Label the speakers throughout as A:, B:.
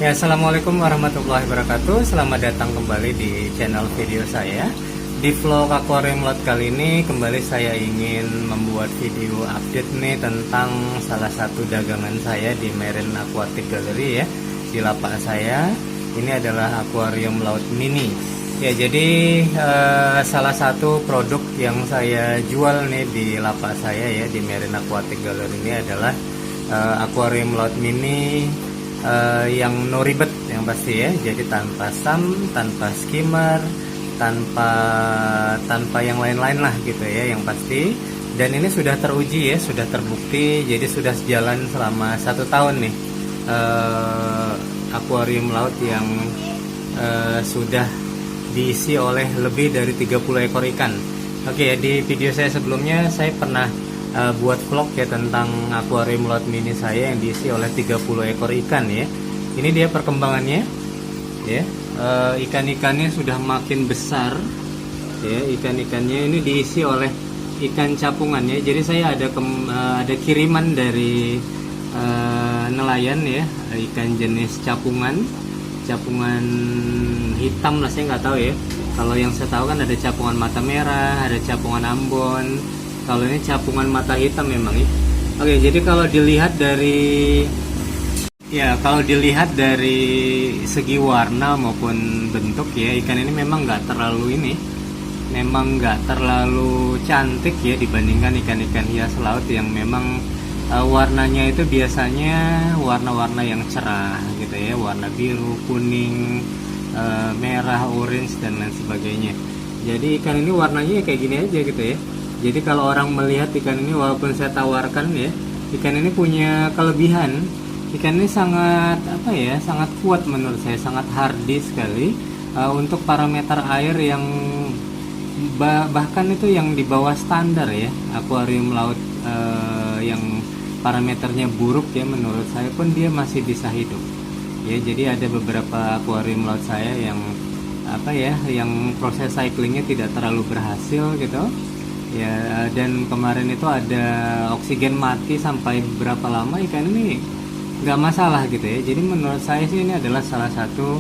A: Ya, assalamualaikum warahmatullahi wabarakatuh. Selamat datang kembali di channel video saya. Di vlog akuarium laut kali ini kembali saya ingin membuat video update nih tentang salah satu dagangan saya di Marine Aquatic Gallery ya, di lapak saya. Ini adalah akuarium laut mini. Ya, jadi salah satu produk yang saya jual nih di lapak saya ya di Marine Aquatic Gallery ini adalah akuarium laut mini. Yang no ribet yang pasti ya, jadi tanpa SAM, tanpa skimmer, tanpa yang lain-lain lah gitu ya yang pasti. Dan ini sudah teruji ya, sudah terbukti, jadi sudah jalan selama 1 tahun nih akuarium laut yang sudah diisi oleh lebih dari 30 ekor ikan. Oke ya, di video saya sebelumnya saya pernah buat vlog ya tentang akuarium laut mini saya yang diisi oleh 30 ekor ikan ya. Ini dia perkembangannya ya. Ikan-ikannya sudah makin besar ya. Ikan-ikannya ini diisi oleh ikan capungan ya. Jadi saya ada kiriman dari nelayan ya, ikan jenis capungan hitam lah, saya nggak tahu ya. Kalau yang saya tahu kan ada capungan mata merah, ada capungan Ambon. Kalau ini capungan mata hitam memang ya. Oke, jadi kalau dilihat dari segi warna maupun bentuk ya, ikan ini memang nggak terlalu cantik ya dibandingkan ikan-ikan hias laut yang memang warnanya itu biasanya warna-warna yang cerah gitu ya, warna biru, kuning, merah, orange dan lain sebagainya. Jadi ikan ini warnanya kayak gini aja gitu ya. Jadi kalau orang melihat ikan ini, walaupun saya tawarkan ya, ikan ini punya kelebihan. Ikan ini sangat sangat kuat menurut saya, sangat hardy sekali untuk parameter air yang bahkan itu yang di bawah standar ya. Akuarium laut yang parameternya buruk ya, menurut saya pun dia masih bisa hidup. Ya, jadi ada beberapa akuarium laut saya yang yang proses cyclingnya tidak terlalu berhasil gitu. Ya, dan kemarin itu ada oksigen mati sampai berapa lama, ikan ini nggak masalah gitu ya. Jadi menurut saya sih ini adalah salah satu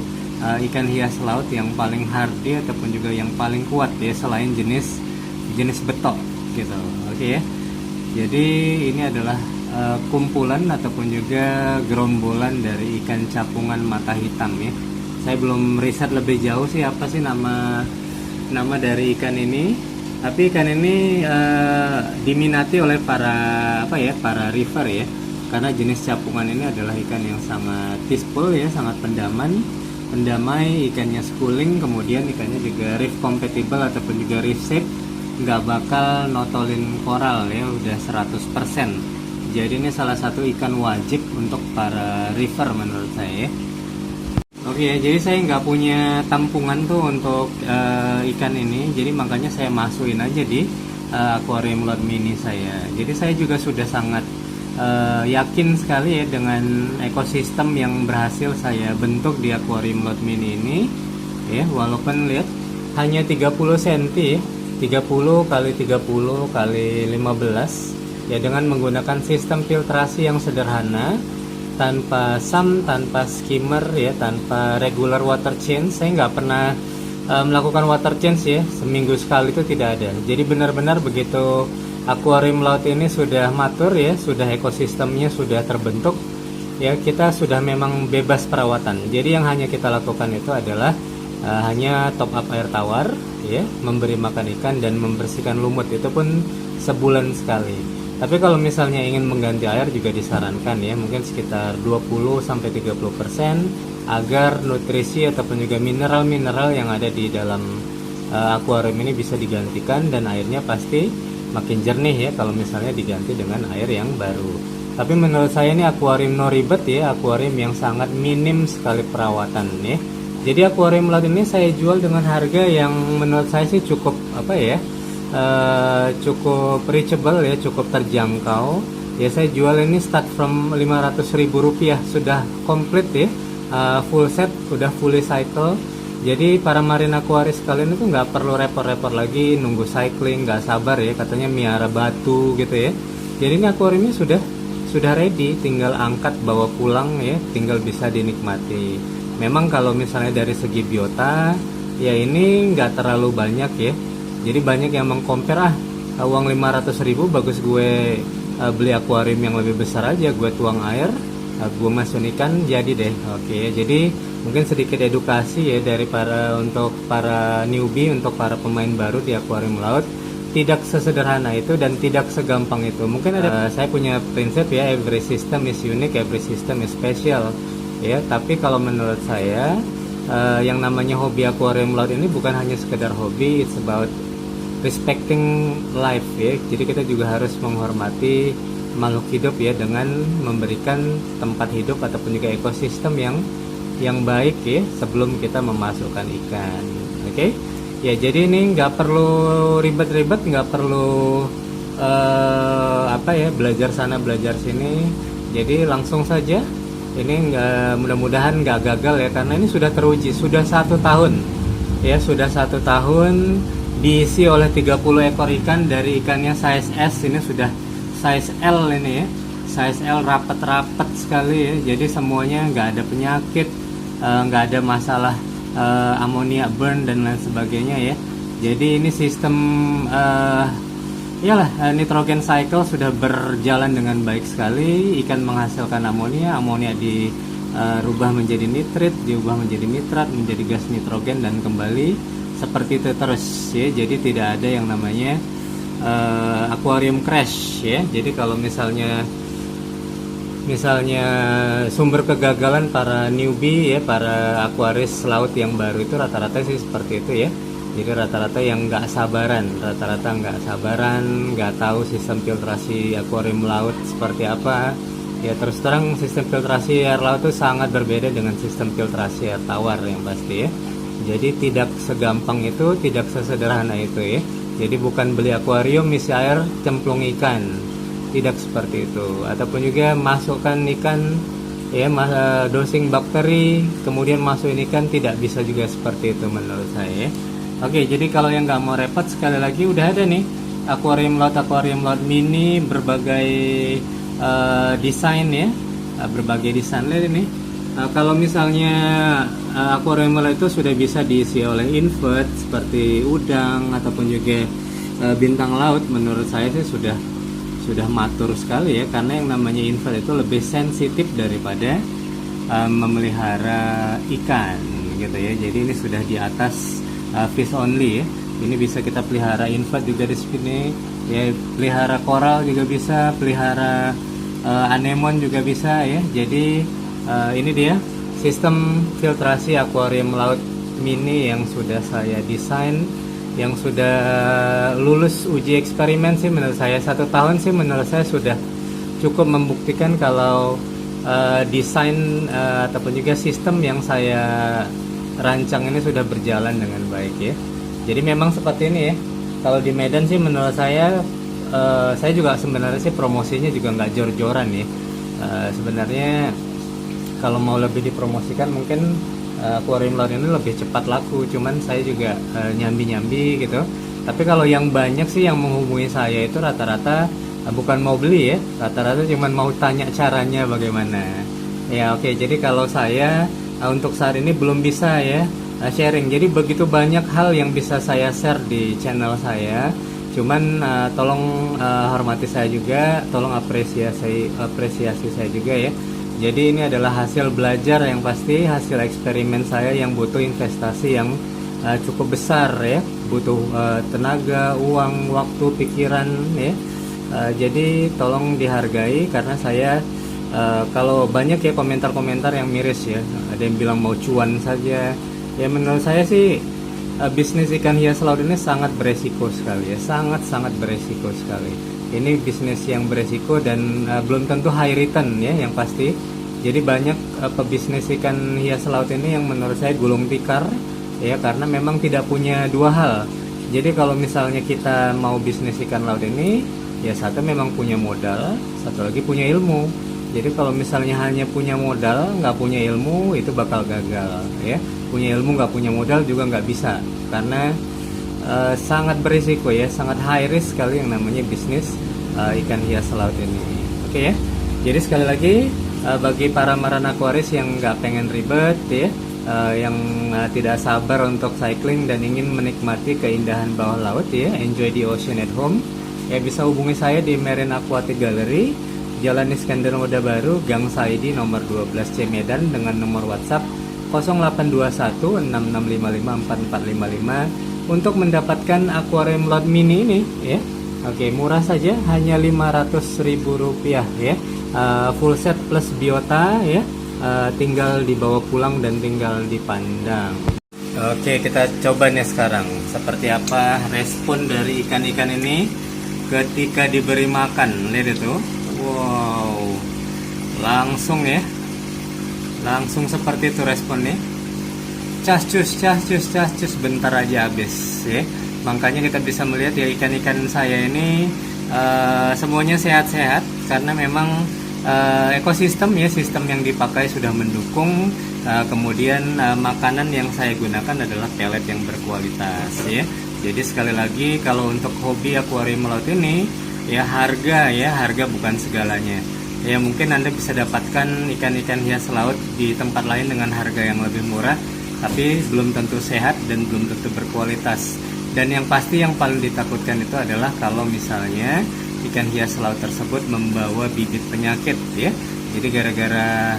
A: ikan hias laut yang paling hardy ataupun juga yang paling kuat ya, selain jenis betok gitu. Oke ya. Jadi ini adalah kumpulan ataupun juga gerombolan dari ikan capungan mata hitam ya. Saya belum riset lebih jauh sih apa sih nama dari ikan ini. Tapi ikan ini diminati oleh para river ya, karena jenis capungan ini adalah ikan yang sangat peaceful ya, sangat pendamai, ikannya schooling, kemudian ikannya juga reef compatible ataupun juga reef safe, nggak bakal notolin koral ya, udah 100%. Jadi ini salah satu ikan wajib untuk para river menurut saya ya. Oke ya, jadi saya nggak punya tampungan tuh untuk ikan ini, jadi makanya saya masukin aja di akuarium laut mini saya. Jadi saya juga sudah sangat yakin sekali ya dengan ekosistem yang berhasil saya bentuk di akuarium laut mini ini ya. Walaupun lihat hanya 30 cm ya, 30 kali 30 kali 15 ya, dengan menggunakan sistem filtrasi yang sederhana, tanpa SAM, tanpa skimmer ya, tanpa regular water change. Saya nggak pernah melakukan water change ya, seminggu sekali itu tidak ada. Jadi benar-benar begitu akuarium laut ini sudah matur ya, sudah ekosistemnya sudah terbentuk ya, kita sudah memang bebas perawatan. Jadi yang hanya kita lakukan itu adalah hanya top up air tawar ya, memberi makan ikan dan membersihkan lumut, itu pun sebulan sekali. Tapi kalau misalnya ingin mengganti air juga disarankan ya, mungkin sekitar 20-30% agar nutrisi ataupun juga mineral-mineral yang ada di dalam akuarium ini bisa digantikan, dan airnya pasti makin jernih ya kalau misalnya diganti dengan air yang baru. Tapi menurut saya ini akuarium no ribet ya, akuarium yang sangat minim sekali perawatan ya. Jadi akuarium laut ini saya jual dengan harga yang menurut saya sih cukup cukup reachable ya, cukup terjangkau ya. Saya jual ini start from Rp500.000, sudah komplit ya, full set, udah fully cycle. Jadi para marine aquarist kalian itu nggak perlu repot-repot lagi nunggu cycling, nggak sabar ya, katanya miara batu gitu ya. Jadi ini akuariumnya sudah ready, tinggal angkat bawa pulang ya, tinggal bisa dinikmati. Memang kalau misalnya dari segi biota ya ini nggak terlalu banyak ya, jadi banyak yang mengcompare uang 500.000 bagus gue beli akuarium yang lebih besar aja, gue tuang air, gue masukin ikan jadi deh. Oke, jadi mungkin sedikit edukasi ya untuk para newbie, untuk para pemain baru di akuarium laut. Tidak sesederhana itu dan tidak segampang itu. Mungkin saya punya prinsip ya, every system is unique, every system is special ya. Tapi kalau menurut saya yang namanya hobi akuarium laut ini bukan hanya sekedar hobi, it's about respecting life ya. Jadi kita juga harus menghormati makhluk hidup ya, dengan memberikan tempat hidup ataupun juga ekosistem yang baik ya sebelum kita memasukkan ikan. Oke? Ya, jadi ini nggak perlu ribet-ribet, nggak perlu belajar sana belajar sini. Jadi langsung saja. Ini mudah-mudahan nggak gagal ya, karena ini sudah teruji, sudah 1 tahun ya, sudah 1 tahun diisi oleh 30 ekor ikan. Dari ikannya size S ini sudah size L ini ya, size L rapat-rapat sekali ya. Jadi semuanya nggak ada penyakit, nggak ada masalah amonia burn dan lain sebagainya ya. Jadi ini sistem nitrogen cycle sudah berjalan dengan baik sekali. Ikan menghasilkan amonia, amonia dirubah menjadi nitrit, diubah menjadi nitrat, menjadi gas nitrogen dan kembali seperti itu terus ya. Jadi tidak ada yang namanya aquarium crash ya. Jadi kalau misalnya sumber kegagalan para newbie ya, para aquaris laut yang baru itu rata-rata sih seperti itu ya. Jadi rata-rata yang nggak sabaran, nggak tahu sistem filtrasi akuarium laut seperti apa ya. Terus terang sistem filtrasi air laut itu sangat berbeda dengan sistem filtrasi air tawar yang pasti ya. Jadi tidak segampang itu, tidak sesederhana itu ya. Jadi bukan beli akuarium isi air cemplung ikan, tidak seperti itu. Ataupun juga masukkan ikan ya, dosing bakteri kemudian masukin ikan, tidak bisa juga seperti itu menurut saya. Oke, jadi kalau yang nggak mau repot, sekali lagi udah ada nih akuarium laut mini berbagai desain ya, berbagai desain lihat ini. Kalau misalnya akuarium laut itu sudah bisa diisi oleh invert seperti udang ataupun juga bintang laut, menurut saya sih sudah matur sekali ya, karena yang namanya invert itu lebih sensitif daripada memelihara ikan gitu ya. Jadi ini sudah di atas fish only ya. Ini bisa kita pelihara invert juga di sini ya, pelihara koral juga bisa, pelihara anemon juga bisa ya. Jadi ini dia sistem filtrasi akuarium laut mini yang sudah saya desain, yang sudah lulus uji eksperimen sih menurut saya. 1 tahun sih menurut saya sudah cukup membuktikan kalau desain ataupun juga sistem yang saya rancang ini sudah berjalan dengan baik ya. Jadi memang seperti ini ya. Kalau di Medan sih menurut saya juga sebenarnya sih promosinya juga nggak jor-joran ya. Sebenarnya kalau mau lebih dipromosikan mungkin akuarium laut ini lebih cepat laku, cuman saya juga nyambi-nyambi gitu. Tapi kalau yang banyak sih yang menghubungi saya itu rata-rata bukan mau beli ya, rata-rata cuman mau tanya caranya bagaimana ya. Oke, jadi kalau saya untuk saat ini belum bisa ya sharing. Jadi begitu banyak hal yang bisa saya share di channel saya, cuman tolong hormati saya juga, tolong apresiasi saya juga ya. Jadi ini adalah hasil belajar yang pasti, hasil eksperimen saya yang butuh investasi yang cukup besar ya, butuh tenaga, uang, waktu, pikiran ya. Jadi tolong dihargai, karena saya kalau banyak ya komentar-komentar yang miris ya, ada yang bilang mau cuan saja. Ya menurut saya sih bisnis ikan hias laut ini sangat beresiko sekali ya, sangat beresiko sekali. Ini bisnis yang beresiko dan belum tentu high return ya yang pasti. Jadi banyak pebisnis ikan hias laut ini yang menurut saya gulung tikar ya, karena memang tidak punya dua hal. Jadi kalau misalnya kita mau bisnis ikan laut ini ya, satu memang punya modal, satu lagi punya ilmu. Jadi kalau misalnya hanya punya modal nggak punya ilmu, itu bakal gagal ya. Punya ilmu nggak punya modal juga nggak bisa, karena sangat berisiko ya, sangat high risk sekali yang namanya bisnis ikan hias laut ini. Oke ya. Jadi sekali lagi bagi para marana aquaris yang nggak pengen ribet ya, yang tidak sabar untuk cycling dan ingin menikmati keindahan bawah laut ya, enjoy the ocean at home, ya bisa hubungi saya di Marine Aquatic Gallery, Jalan Iskandar Muda Baru, Gang Saidi nomor 12C Medan dengan nomor WhatsApp 0821 6655 4455 untuk mendapatkan aquarium lot mini ini ya. Oke, murah saja, hanya Rp500.000 ya. Full set plus biota ya. Tinggal dibawa pulang dan tinggal dipandang. Oke, kita coba nih sekarang seperti apa respon dari ikan-ikan ini ketika diberi makan. Lihat itu. Wow. Langsung ya. Langsung seperti itu responnya. Cas-cus bentar aja habis ya. Makanya kita bisa melihat ya, ikan-ikan saya ini semuanya sehat-sehat karena memang ekosistem ya, sistem yang dipakai sudah mendukung. Kemudian makanan yang saya gunakan adalah pelet yang berkualitas ya. Jadi sekali lagi, kalau untuk hobi akuarium laut ini ya, harga bukan segalanya. Ya mungkin Anda bisa dapatkan ikan-ikan hias laut di tempat lain dengan harga yang lebih murah, tapi belum tentu sehat dan belum tentu berkualitas. Dan yang pasti yang paling ditakutkan itu adalah kalau misalnya ikan hias laut tersebut membawa bibit penyakit ya. Jadi gara-gara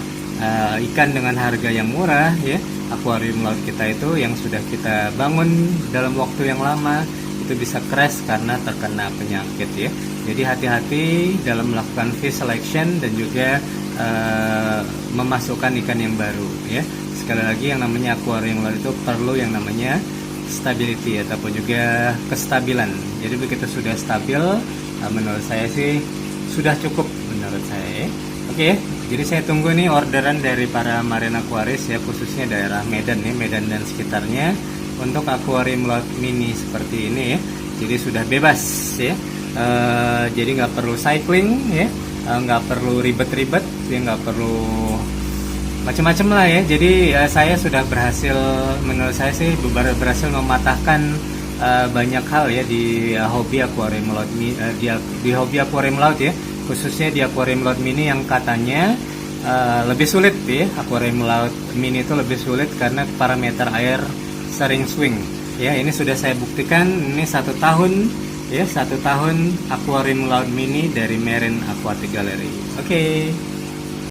A: ikan dengan harga yang murah ya, akuarium laut kita itu yang sudah kita bangun dalam waktu yang lama itu bisa crash karena terkena penyakit ya. Jadi hati-hati dalam melakukan fish selection dan juga memasukkan ikan yang baru ya. Sekali lagi, yang namanya akuarium laut itu perlu yang namanya stability ataupun juga kestabilan. Jadi begitu sudah stabil, menurut saya sih sudah cukup menurut saya. Oke, jadi saya tunggu nih orderan dari para marine aquaris ya, khususnya daerah Medan ya, Medan dan sekitarnya, untuk akuarium laut mini seperti ini ya. Jadi sudah bebas ya. Jadi nggak perlu cycling ya, nggak perlu ribet-ribet ya, nggak perlu macam-macam lah ya. Jadi saya sudah berhasil, menurut saya sih berhasil mematahkan banyak hal ya di hobi akuarium laut, di hobi akuarium laut ya, khususnya di akuarium laut mini yang katanya lebih sulit ya. Akuarium laut mini itu lebih sulit karena parameter air sering swing ya. Ini sudah saya buktikan, ini 1 tahun ya, 1 tahun akuarium laut mini dari Marine Aquatic Gallery. Oke.